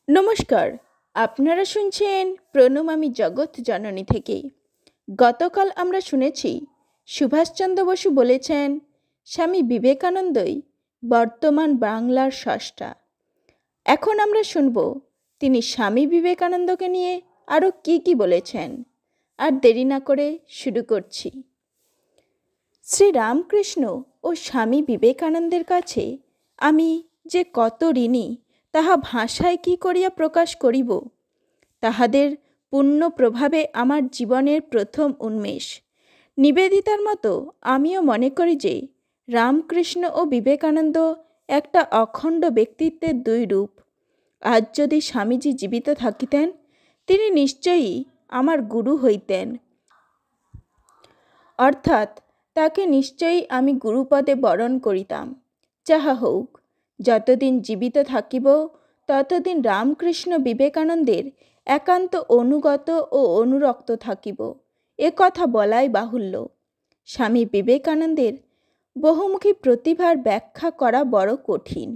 নমস্কার, আপনারা শুনছেন প্রণাম আমি জগৎ জননী থেকে। গতকাল আমরা শুনেছি সুভাষচন্দ্র বসু বলেছেন স্বামী বিবেকানন্দই বর্তমান বাংলার স্রষ্টা। এখন আমরা শুনব তিনি স্বামী বিবেকানন্দকে নিয়ে আরও কি বলেছেন। আর দেরি না করে শুরু করছি। শ্রী রামকৃষ্ণ ও স্বামী বিবেকানন্দের কাছে আমি যে কত ঋণী তাহা ভাষায় কি করিয়া প্রকাশ করিব। তাহাদের পূর্ণ প্রভাবে আমার জীবনের প্রথম উন্মেষ। নিবেদিতার মতো আমিও মনে করি যে রামকৃষ্ণ ও বিবেকানন্দ একটা অখণ্ড ব্যক্তিত্বের দুই রূপ। আজ যদি স্বামীজি জীবিত থাকিতেন, তিনি নিশ্চয়ই আমার গুরু হইতেন, অর্থাৎ তাকে নিশ্চয়ই আমি গুরুপদে বরণ করিতাম। যাহা হোক, যতদিন জীবিত থাকিব ততদিন রামকৃষ্ণ বিবেকানন্দের একান্ত অনুগত ও অনুরক্ত থাকিব, এ কথা বলাই বাহুল্য। স্বামী বিবেকানন্দের বহুমুখী প্রতিভার ব্যাখ্যা করা বড় কঠিন।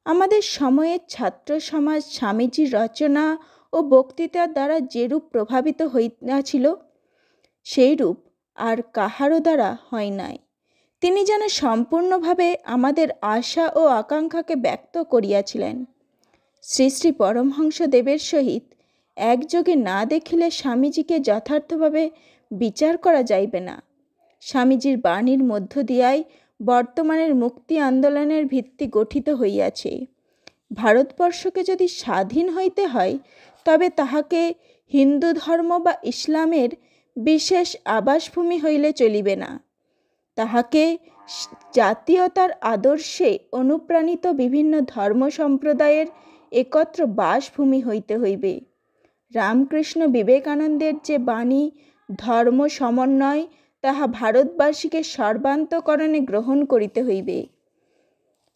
আমাদের সময়ের ছাত্র সমাজ স্বামীজির রচনা ও বক্তৃতার দ্বারা যেরূপ প্রভাবিত হইয়াছিল, সেইরূপ আর কাহারও দ্বারা হয় নাই। তিনি যেন সম্পূর্ণভাবে আমাদের আশা ও আকাঙ্ক্ষাকে ব্যক্ত করিয়াছিলেন। শ্রী শ্রী পরমহংসদেবের সহিত একযোগে না দেখিলে স্বামীজিকে যথার্থভাবে বিচার করা যাইবে না। স্বামীজির বাণীর মধ্য দিয়াই বর্তমানের মুক্তি আন্দোলনের ভিত্তি গঠিত হইয়াছে। ভারতবর্ষকে যদি স্বাধীন হইতে হয়, তবে তাহাকে হিন্দু ধর্ম বা ইসলামের বিশেষ আবাসভূমি হইলে চলিবে না। তাহাকে জাতীয়তার আদর্শে অনুপ্রাণিত বিভিন্ন ধর্ম সম্প্রদায়ের একত্র বাসভূমি হইতে হইবে। রামকৃষ্ণ বিবেকানন্দের যে বাণী ধর্ম সমন্বয়, তাহা ভারতবাসীকে সর্বান্তকরণে গ্রহণ করিতে হইবে।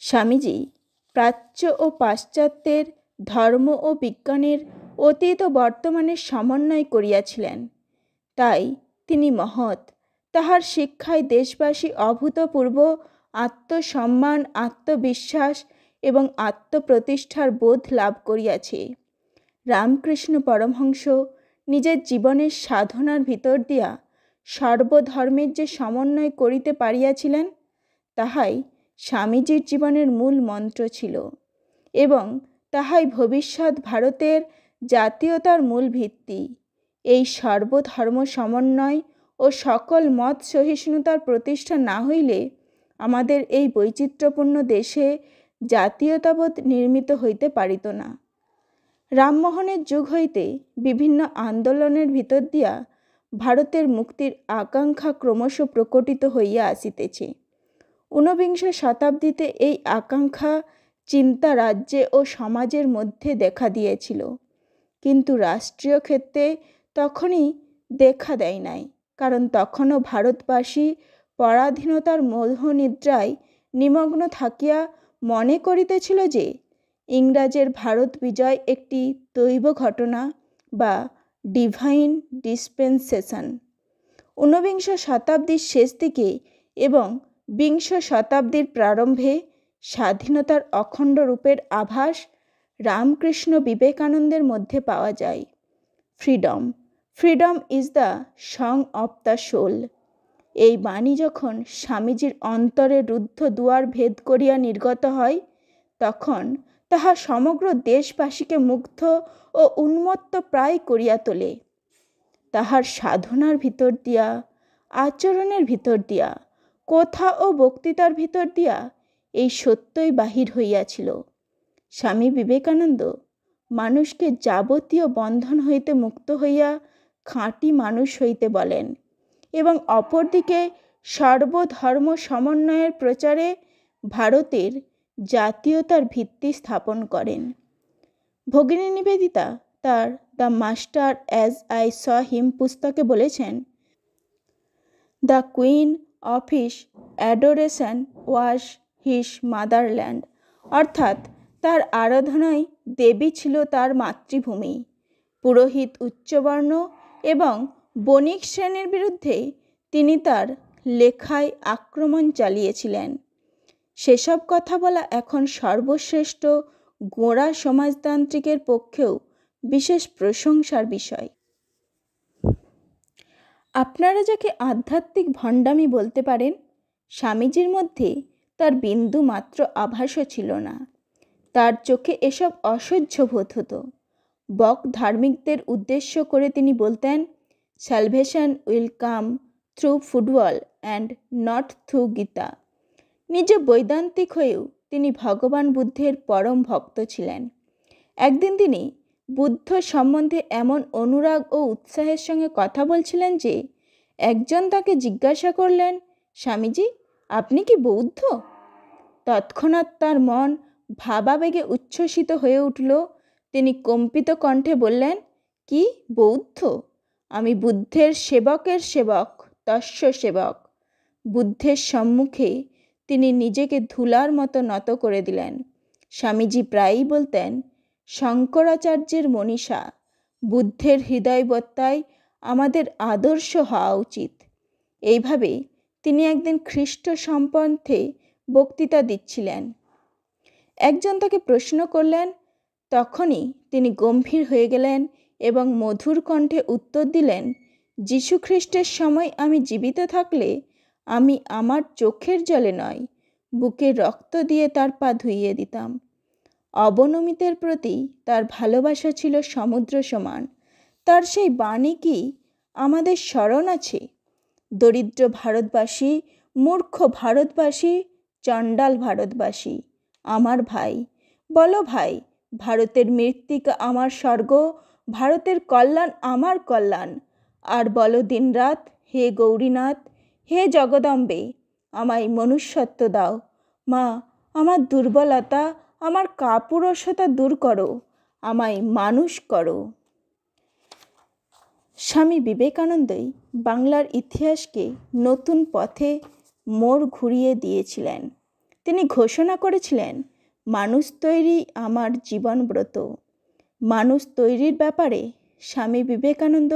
স্বামীজি প্রাচ্য ও পাশ্চাত্যের ধর্ম ও বিজ্ঞানের অতীত ও বর্তমানের সমন্বয় করিয়াছিলেন। তাই তিনি মহৎ। তাহার শিক্ষায় দেশবাসী অভূতপূর্ব আত্মসম্মান, আত্মবিশ্বাস এবং আত্মপ্রতিষ্ঠার বোধ লাভ করিয়াছে। রামকৃষ্ণ পরমহংস নিজের জীবনের সাধনার ভিতর দিয়া সর্বধর্মের যে সমন্বয় করিতে পারিয়াছিলেন, তাহাই স্বামীজির জীবনের মূল মন্ত্র ছিল এবং তাহাই ভবিষ্যৎ ভারতের জাতীয়তার মূল ভিত্তি। এই সর্বধর্ম সমন্বয় ও সকল মত সহিষ্ণুতার প্রতিষ্ঠা না হইলে আমাদের এই বৈচিত্র্যপূর্ণ দেশে জাতীয়তাবোধ নির্মিত হইতে পারিত না। রামমোহনের যুগ হইতে বিভিন্ন আন্দোলনের ভিতর দিয়া ভারতের মুক্তির আকাঙ্ক্ষা ক্রমশ প্রকটিত হইয়া আসিতেছে। ঊনবিংশ শতাব্দীতে এই আকাঙ্ক্ষা চিন্তা রাজ্যে ও সমাজের মধ্যে দেখা দিয়েছিল, কিন্তু রাষ্ট্রীয় ক্ষেত্রে তখনই দেখা দেয় নাই, কারণ তখনও ভারতবাসী পরাধীনতার মোহনিদ্রায় নিমগ্ন থাকিয়া মনে করিতেছিল যে ইংরাজের ভারত বিজয় একটি দৈব ঘটনা বা ডিভাইন ডিসপেনসেশন। ঊনবিংশ শতাব্দীর শেষ দিকে এবং বিংশ শতাব্দীর প্রারম্ভে স্বাধীনতার অখণ্ড রূপের আভাস রামকৃষ্ণ বিবেকানন্দের মধ্যে পাওয়া যায়। Freedom is the song of the soul. এই বাণী যখন স্বামীজির অন্তরে রুদ্ধ দুয়ার ভেদ করিয়া নির্গত হয়, তখন তাহা সমগ্র দেশবাসীকে মুগ্ধ ও উন্মত্ত প্রায় করিয়া তোলে। তাহার সাধনার ভিতর দিয়া, আচরণের ভিতর দিয়া, কথা ও বক্তৃতার ভিতর দিয়া এই সত্যই বাহির হইয়াছিল। স্বামী বিবেকানন্দ মানুষকে যাবতীয় বন্ধন হইতে মুক্ত হইয়া খাঁটি মানুষ হইতে বলেন এবং অপরদিকে সর্বধর্ম সমন্বয়ের প্রচারে ভারতের জাতীয়তার ভিত্তি স্থাপন করেন। ভগিনী নিবেদিতা তার the master as I saw him পুস্তকে বলেছেন, the queen of his adoration was his motherland, অর্থাৎ তার আরাধনায় দেবী ছিল তার মাতৃভূমি। পুরোহিত উচ্চবর্ণ এবং বণিক শ্রেণীর বিরুদ্ধে তিনি তার লেখায় আক্রমণ চালিয়েছিলেন। সেসব কথা বলা এখন সর্বশ্রেষ্ঠ গোঁড়া সমাজতান্ত্রিকের পক্ষেও বিশেষ প্রশংসার বিষয়। আপনারা যাকে আধ্যাত্মিক ভণ্ডামি বলতে পারেন, স্বামীজির মধ্যে তার বিন্দু মাত্র আভাসও ছিল না। তার চোখে এসব অসহ্য বোধ হতো। বক ধার্মিকদের উদ্দেশ্য করে তিনি বলতেন, salvation will come through football and not through Gita. নিজে বৈদান্তিক হয়েও তিনি ভগবান বুদ্ধের পরম ভক্ত ছিলেন। একদিন তিনি বুদ্ধ সম্বন্ধে এমন অনুরাগ ও উৎসাহের সঙ্গে কথা বলছিলেন যে একজন তাকে জিজ্ঞাসা করলেন, স্বামীজি, আপনি কি বৌদ্ধ? তৎক্ষণাৎ তার মন ভাবাবেগে উচ্ছ্বসিত হয়ে উঠল। তিনি কম্পিত কণ্ঠে বললেন, কি বৌদ্ধ? আমি বুদ্ধের সেবকের সেবক, তস্য সেবক। বুদ্ধের সম্মুখে তিনি নিজেকে ধুলার মতো নত করে দিলেন। স্বামীজি প্রায়ই বলতেন, শঙ্করাচার্যের মনীষা, বুদ্ধের হৃদয়বত্তায় আমাদের আদর্শ হওয়া উচিত। এইভাবে তিনি একদিন খ্রিস্ট সম্বন্ধে বক্তৃতা দিচ্ছিলেন। একজন তাকে প্রশ্ন করলেন। তখনই তিনি গম্ভীর হয়ে গেলেন এবং মধুর কণ্ঠে উত্তর দিলেন, যীশু খ্রিস্টের সময় আমি জীবিত থাকলে আমি আমার চোখের জলে নয়, বুকে রক্ত দিয়ে তার পা ধুইয়ে দিতাম। অবনমিতের প্রতি তার ভালোবাসা ছিল সমুদ্র সমান। তার সেই বাণী কি আমাদের স্মরণ আছে? দরিদ্র ভারতবাসী, মূর্খ ভারতবাসী, চণ্ডাল ভারতবাসী, আমার ভাই, বলো ভাই, ভারতের মৃত্তিকা আমার স্বর্গ, ভারতের কল্যাণ আমার কল্যাণ। আর বলো দিনরাত, হে গৌরীনাথ, হে জগদম্বে, আমায় মনুষ্যত্ব দাও। মা, আমার দুর্বলতা, আমার কাপুরুষতা দূর করো, আমায় মানুষ করো। স্বামী বিবেকানন্দই বাংলার ইতিহাসকে নতুন পথে মোড় ঘুরিয়ে দিয়েছিলেন। তিনি ঘোষণা করেছিলেন, মানুষ তৈরি আমার জীবনব্রত। মানুষ তৈরির ব্যাপারে স্বামী বিবেকানন্দ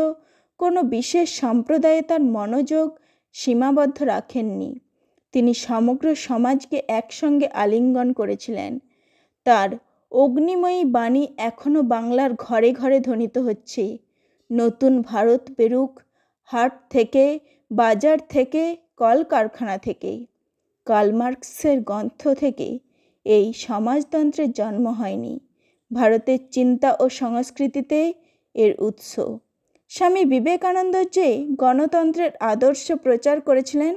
কোনো বিশেষ সম্প্রদায়ে তার মনোযোগ সীমাবদ্ধ রাখেননি। তিনি সমগ্র সমাজকে একসঙ্গে আলিঙ্গন করেছিলেন। তার অগ্নিময়ী বাণী এখনও বাংলার ঘরে ঘরে ধ্বনিত হচ্ছে। নতুন ভারত বেরুক, হাট থেকে, বাজার থেকে, কলকারখানা থেকে। কার্ল মার্কসের গ্রন্থ থেকে এই সমাজতন্ত্রের জন্ম হয়নি। ভারতের চিন্তা ও সংস্কৃতিতে এর উৎস। স্বামী বিবেকানন্দ যে গণতন্ত্রের আদর্শ প্রচার করেছিলেন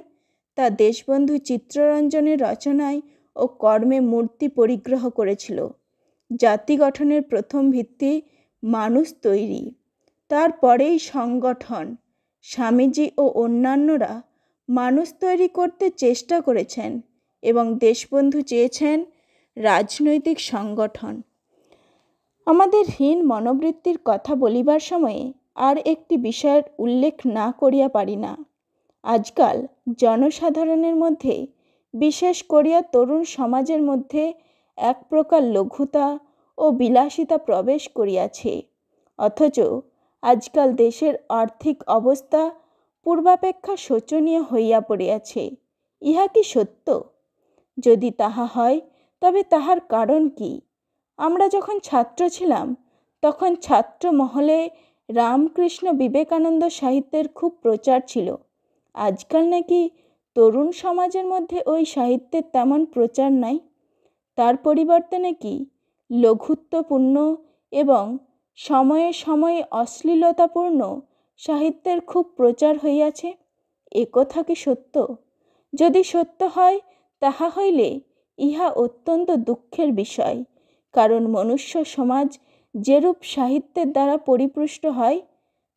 তা দেশবন্ধু চিত্তরঞ্জনের রচনায় ও কর্মে মূর্তি পরিগ্রহ করেছিল। জাতি গঠনের প্রথম ভিত্তি মানুষ তৈরি, তারপরেই সংগঠন। স্বামীজি ও অন্যান্যরা মানুষ তৈরি করতে চেষ্টা করেছেন এবং দেশবন্ধু চেয়েছেন রাজনৈতিক সংগঠন। আমাদের হীন মনোবৃত্তির কথা বলিবার সময়ে আর একটি বিষয়ের উল্লেখ না করিয়া পারি না। আজকাল জনসাধারণের মধ্যে, বিশেষ করিয়া তরুণ সমাজের মধ্যে এক প্রকার লঘুতা ও বিলাসিতা প্রবেশ করিয়াছে। অথচ আজকাল দেশের আর্থিক অবস্থা পূর্বাপেক্ষা শোচনীয় হইয়া পড়িয়াছে। ইহা কি সত্য? যদি তাহা হয় তবে তাহার কারণ কি? আমরা যখন ছাত্র ছিলাম তখন ছাত্র মহলে রামকৃষ্ণ বিবেকানন্দ সাহিত্যের খুব প্রচার ছিল। আজকাল নাকি তরুণ সমাজের মধ্যে ওই সাহিত্যের তেমন প্রচার নাই। তার পরিবর্তে নাকি লঘুত্বপূর্ণ এবং সময়ে সময়ে অশ্লীলতাপূর্ণ সাহিত্যের খুব প্রচার হইয়াছে। একথা কি সত্য? যদি সত্য হয় তাহা হইলে ইহা অত্যন্ত দুঃখের বিষয়। কারণ মনুষ্য সমাজ যেরূপ সাহিত্যের দ্বারা পরিপুষ্ট হয়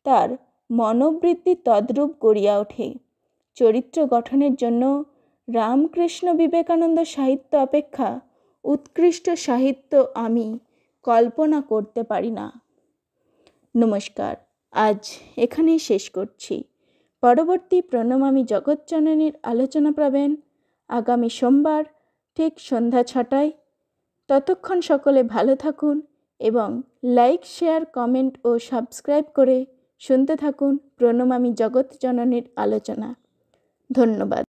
তার মনোবৃত্তি তদ্রূপ গড়িয়া ওঠে। চরিত্র গঠনের জন্য রামকৃষ্ণ বিবেকানন্দ সাহিত্য অপেক্ষা উৎকৃষ্ট সাহিত্য আমি কল্পনা করতে পারি না। নমস্কার, আজ এখানেই শেষ করছি। পরবর্তী প্রণমামী জগৎজননীর আলোচনা পাবেন আগামী সোমবার ঠিক সন্ধ্যা 6টায়। ততক্ষণ সকলে ভালো থাকুন এবং লাইক, শেয়ার, কমেন্ট ও সাবস্ক্রাইব করে শুনতে থাকুন প্রণমামী জগৎজননীর আলোচনা। ধন্যবাদ।